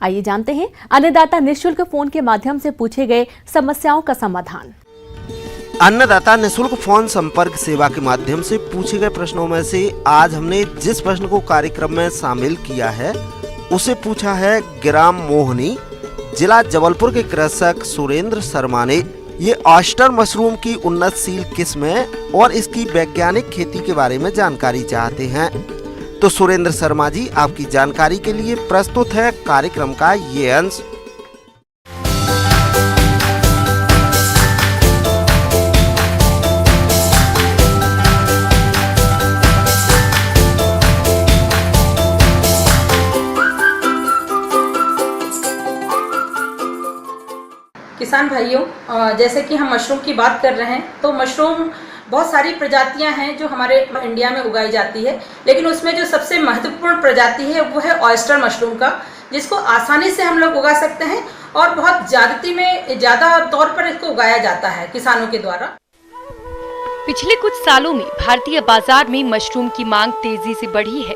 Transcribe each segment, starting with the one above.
आइए जानते हैं अन्नदाता निःशुल्क फोन के माध्यम से पूछे गए समस्याओं का समाधान। अन्नदाता निःशुल्क फोन संपर्क सेवा के माध्यम से पूछे गए प्रश्नों में से आज हमने जिस प्रश्न को कार्यक्रम में शामिल किया है उसे पूछा है ग्राम मोहनी, जिला जबलपुर के कृषक सुरेंद्र शर्मा ने। ये ऑयस्टर मशरूम की उन्नतशील किस्म है और इसकी वैज्ञानिक खेती के बारे में जानकारी चाहते हैं। तो सुरेंद्र शर्मा जी, आपकी जानकारी के लिए प्रस्तुत है कार्यक्रम का ये अंश। किसान भाइयों, जैसे कि हम मशरूम की बात कर रहे हैं, तो मशरूम बहुत सारी प्रजातियां हैं जो हमारे इंडिया में उगाई जाती है, लेकिन उसमें जो सबसे महत्वपूर्ण प्रजाति है वो है ऑयस्टर मशरूम का, जिसको आसानी से हम लोग उगा सकते हैं और बहुत ज़्यादा तौर पर इसको उगाया जाता है किसानों के द्वारा। पिछले कुछ सालों में भारतीय बाजार में मशरूम की मांग तेजी से बढ़ी है।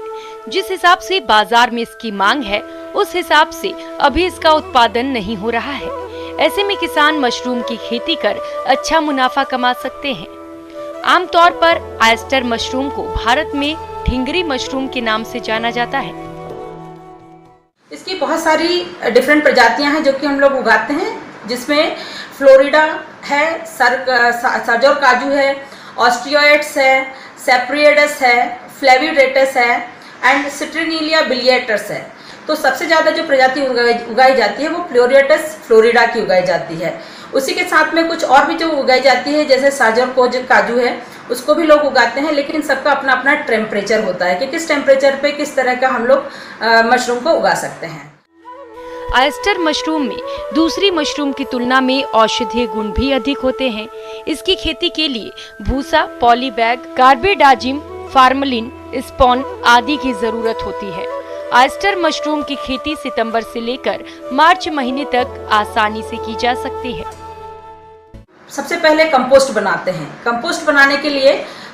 जिस हिसाब से बाजार में इसकी मांग है, उस हिसाब से अभी इसका उत्पादन नहीं हो रहा है। ऐसे में किसान मशरूम की खेती कर अच्छा मुनाफा कमा सकते हैं। आमतौर पर ऑयस्टर मशरूम को भारत में ठिंगरी मशरूम के नाम से जाना जाता है। इसकी बहुत सारी डिफरेंट प्रजातियां हैं जो कि हम लोग उगाते हैं, जिसमें फ्लोरिडा है, सरजोर काजू है, ऑस्ट्रियोइड्स है, सेप्रिएडस है, फ्लेविडेटस है एंड सिट्रिनीलिया बिलिएटस है। तो सबसे ज़्यादा जो प्रजाति उगाई जाती है वो फ्लोरिएटस फ्लोरिडा की उगाई जाती है। उसी के साथ में कुछ और भी जो उगाई जाती है, जैसे सरजोर काजू है, उसको भी लोग उगाते हैं, लेकिन सबका अपना अपना टेम्परेचर होता है कि किस टेम्परेचर पे किस तरह का हम लोग मशरूम को उगा सकते हैं। ऑयस्टर मशरूम में दूसरी मशरूम की तुलना में औषधीय गुण भी अधिक होते हैं। इसकी खेती के लिए भूसा, पॉलीबैग, कार्बेडाजिम, फार्मलिन, स्पॉन आदि की जरूरत होती है। ऑयस्टर मशरूम की खेती सितंबर से लेकर मार्च महीने तक आसानी से की जा सकती है। सबसे पहले कंपोस्ट बनाते हैं। कंपोस्ट बनाने के लिए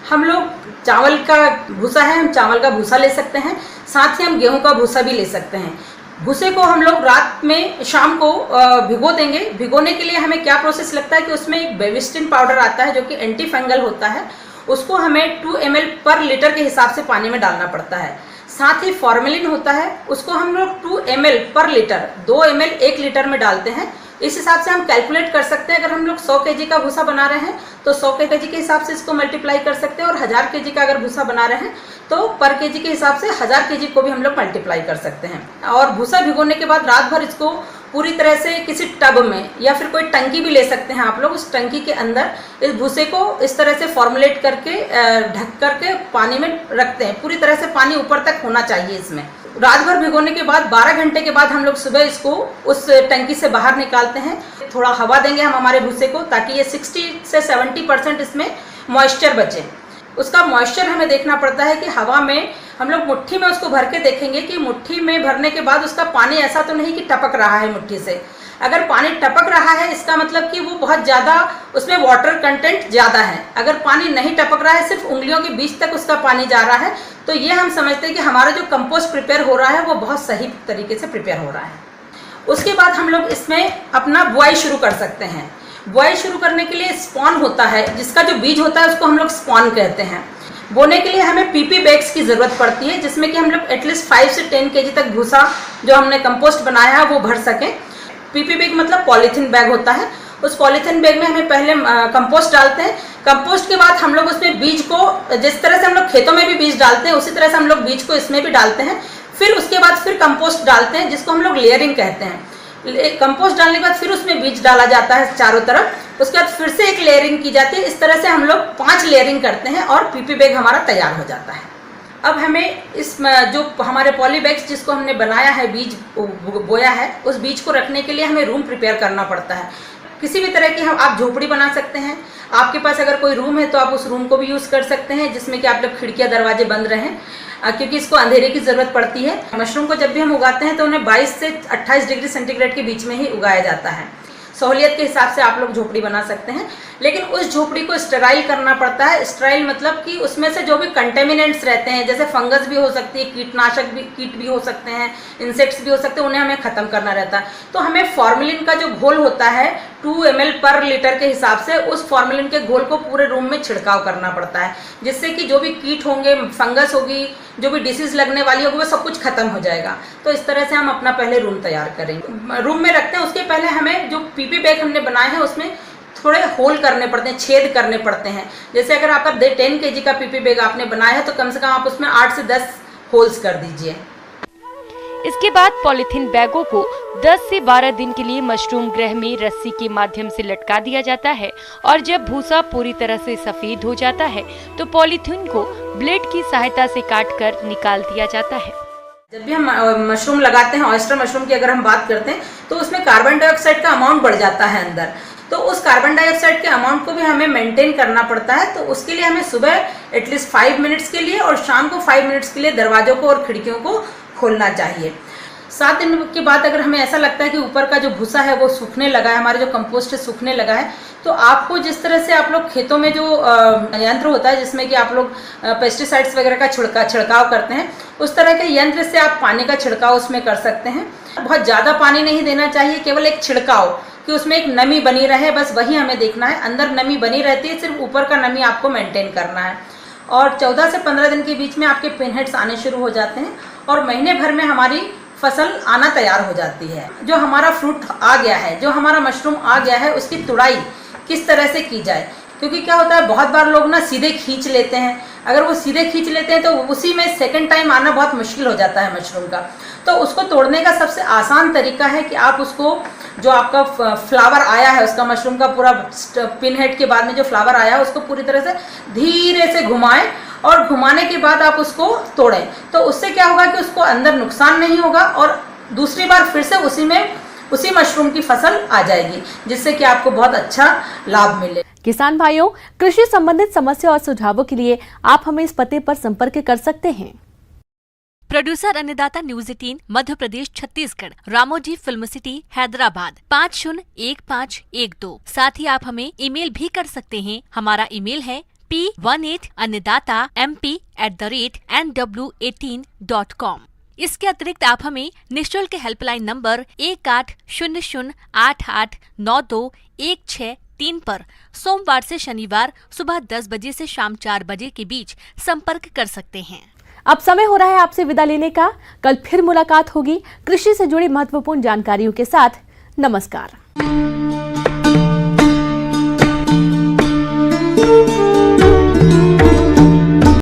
हम लोग चावल का भूसा है, हम चावल का भूसा ले सकते हैं, साथ ही हम गेहूं का भूसा भी ले सकते हैं। भूसे को हम लोग रात में शाम को भिगो देंगे। भिगोने के लिए हमें क्या प्रोसेस लगता है कि उसमें एक बेविस्टिन पाउडर आता है जो कि एंटी फंगल होता है, उसको हमें 2 ml पर लीटर के हिसाब से पानी में डालना पड़ता है। साथ ही फॉर्मेलिन होता है, उसको हम लोग 2 ml पर लीटर, 2 ml 1 लीटर में डालते हैं। इस हिसाब से हम कैलकुलेट कर सकते हैं। अगर हम लोग 100 kg का भूसा बना रहे हैं तो 100 kg के हिसाब से इसको मल्टीप्लाई कर सकते हैं, और 1000 kg का अगर भूसा बना रहे हैं तो पर केजी के हिसाब से 1000 kg को भी हम लोग मल्टीप्लाई कर सकते हैं। और भूसा भिगोने के बाद रात भर इसको पूरी तरह से किसी टब में या फिर कोई टंकी भी ले सकते हैं आप लोग, उस टंकी के अंदर इस भूसे को इस तरह से फॉर्मुलेट करके ढक करके पानी में रखते हैं। पूरी तरह से पानी ऊपर तक होना चाहिए इसमें। रात भर भिगोने के बाद 12 घंटे के बाद हम लोग सुबह इसको उस टंकी से बाहर निकालते हैं। थोड़ा हवा देंगे हम हमारे भूसे को, ताकि ये 60 से 70% इसमें मॉइस्चर बचे। उसका मॉइस्चर हमें देखना पड़ता है कि हवा में हम लोग मुट्ठी में उसको भर के देखेंगे कि मुट्ठी में भरने के बाद उसका पानी ऐसा तो नहीं कि टपक रहा है मुट्ठी से। अगर पानी टपक रहा है इसका मतलब कि वो बहुत ज़्यादा, उसमें वाटर कंटेंट ज़्यादा है। अगर पानी नहीं टपक रहा है, सिर्फ उंगलियों के बीच तक उसका पानी जा रहा है, तो ये हम समझते हैं कि हमारा जो कंपोस्ट प्रिपेयर हो रहा है वो बहुत सही तरीके से प्रिपेयर हो रहा है। उसके बाद हम लोग इसमें अपना बुआई शुरू कर सकते हैं। बुआई शुरू करने के लिए स्पॉन होता है, जिसका जो बीज होता है उसको हम लोग स्पॉन कहते हैं। बोने के लिए हमें पीपी बैग्स की ज़रूरत पड़ती है, जिसमें कि हम लोग एटलीस्ट 5 से 10 kg तक भूसा जो हमने कंपोस्ट बनाया है वो भर सकें। पीपी बैग मतलब पॉलीथीन बैग होता है। उस पॉलीथीन बैग में हमें पहले कंपोस्ट डालते हैं। कंपोस्ट के बाद हम लोग उसमें बीज को, जिस तरह से हम लोग खेतों में भी बीज डालते हैं उसी तरह से हम लोग बीज को इसमें भी डालते हैं। फिर उसके बाद फिर कंपोस्ट डालते हैं, जिसको हम लोग लेयरिंग कहते हैं। कंपोस्ट डालने के बाद फिर उसमें बीज डाला जाता है चारों तरफ। उसके बाद फिर से एक लेयरिंग की जाती है। इस तरह से हम लोग 5 लेयरिंग करते हैं और पीपी बैग हमारा तैयार हो जाता है। अब हमें इस जो हमारे पॉली बैग्स जिसको हमने बनाया है, बीज बोया है, उस बीज को रखने के लिए हमें रूम प्रिपेयर करना पड़ता है। किसी भी तरह की आप झोपड़ी बना सकते हैं। आपके पास अगर कोई रूम है तो आप उस रूम को भी यूज़ कर सकते हैं, जिसमें कि आप लोग खिड़कियाँ दरवाजे बंद रहें, क्योंकि इसको अंधेरे की ज़रूरत पड़ती है। मशरूम को जब भी हम उगाते हैं तो उन्हें 22 से 28 डिग्री सेंटीग्रेड के बीच में ही उगाया जाता है। सहूलियत के हिसाब से आप लोग झोपड़ी बना सकते हैं, लेकिन उस झोपड़ी को स्टेराइल करना पड़ता है। स्टेराइल मतलब कि उसमें से जो भी कंटेमिनेंट्स रहते हैं, जैसे फंगस भी हो सकती है, कीट भी हो सकते हैं, इंसेक्ट्स भी हो सकते हैं, उन्हें हमें खत्म करना रहता है। तो हमें फॉर्मेलिन का जो घोल होता है 2 ml पर लीटर के हिसाब से, उस फॉर्मेलिन के घोल को पूरे रूम में छिड़काव करना पड़ता है, जिससे कि जो भी कीट होंगे, फंगस होगी, जो भी डिसीज लगने वाली होगी, वो सब कुछ खत्म हो जाएगा। तो इस तरह से हम अपना पहले रूम तैयार करेंगे। रूम में रखते हैं, उसके पहले हमें जो पीपी बैग हमने बनाए हैं उसमें थोड़े होल करने पड़ते हैं, छेद करने पड़ते हैं। जैसे अगर आपका 10 kg का पीपी बैग आपने बनाया है तो कम से कम आप उसमें 8 से 10 होल्स कर दीजिए। इसके बाद पॉलीथीन बैगों को 10 से 12 दिन के लिए मशरूम गृह में रस्सी के माध्यम से लटका दिया जाता है और जब भूसा पूरी तरह से सफेद हो जाता है तो पॉलीथीन को ब्लेड की सहायता से काटकर निकाल दिया जाता है। जब भी हम मशरूम लगाते हैं, ऑयस्टर मशरूम की अगर हम बात करते हैं, तो उसमें कार्बन डाइऑक्साइड का अमाउंट बढ़ जाता है अंदर। तो उस कार्बन डाइऑक्साइड के अमाउंट को भी हमें मेंटेन करना पड़ता है। तो उसके लिए हमें सुबह एटलीस्ट 5 मिनट्स के लिए और शाम को 5 मिनट्स के लिए दरवाजों को और खिड़कियों को खोलना चाहिए। 7 दिन के बाद अगर हमें ऐसा लगता है कि ऊपर का जो भूसा है वो सूखने लगा है, हमारे जो कंपोस्ट है सूखने लगा है, तो आपको जिस तरह से आप लोग खेतों में जो यंत्र होता है जिसमें कि आप लोग पेस्टिसाइड्स वगैरह का छिड़काव करते हैं, उस तरह के यंत्र से आप पानी का छिड़काव उसमें कर सकते हैं। बहुत ज़्यादा पानी नहीं देना चाहिए, केवल एक छिड़काव कि उसमें एक नमी बनी रहे, बस वही हमें देखना है। अंदर नमी बनी रहती है, सिर्फ ऊपर का नमी आपको मेंटेन करना है। और 14 से 15 दिन के बीच में आपके पिनहेड्स आने शुरू हो जाते हैं और महीने भर में हमारी फसल आना तैयार हो जाती है। जो हमारा फ्रूट आ गया है, जो हमारा मशरूम आ गया है, उसकी तुड़ाई किस तरह से की जाए, क्योंकि क्या होता है बहुत बार लोग ना सीधे खींच लेते हैं। अगर वो सीधे खींच लेते हैं तो उसी में सेकंड टाइम आना बहुत मुश्किल हो जाता है मशरूम का। तो उसको तोड़ने का सबसे आसान तरीका है कि आप उसको, जो आपका फ्लावर आया है उसका, मशरूम का पूरा पिन हेड के बाद में जो फ्लावर आया है उसको पूरी तरह से धीरे से घुमाएं और घुमाने के बाद आप उसको तोड़ें। तो उससे क्या होगा कि उसको अंदर नुकसान नहीं होगा और दूसरी बार फिर से उसी मशरूम की फसल आ जाएगी, जिससे कि आपको बहुत अच्छा लाभ मिले। किसान भाइयों, कृषि संबंधित समस्या और सुझावों के लिए आप हमें इस पते पर संपर्क कर सकते हैं। प्रोड्यूसर अन्नदाता news 18 Madhya Pradesh Chhattisgarh, Ramoji film city Hyderabad 501512। साथ ही आप हमें ईमेल भी कर सकते हैं। हमारा ईमेल है p18annadatamp@nw18.com। इसके अतिरिक्त आप हमें निःशुल्क हेल्पलाइन नंबर 1800889216 पर सोमवार से शनिवार सुबह 10 बजे से शाम 4 बजे के बीच संपर्क कर सकते हैं। अब समय हो रहा है आपसे विदा लेने का। कल फिर मुलाकात होगी कृषि से जुड़ी महत्वपूर्ण जानकारियों के साथ। नमस्कार।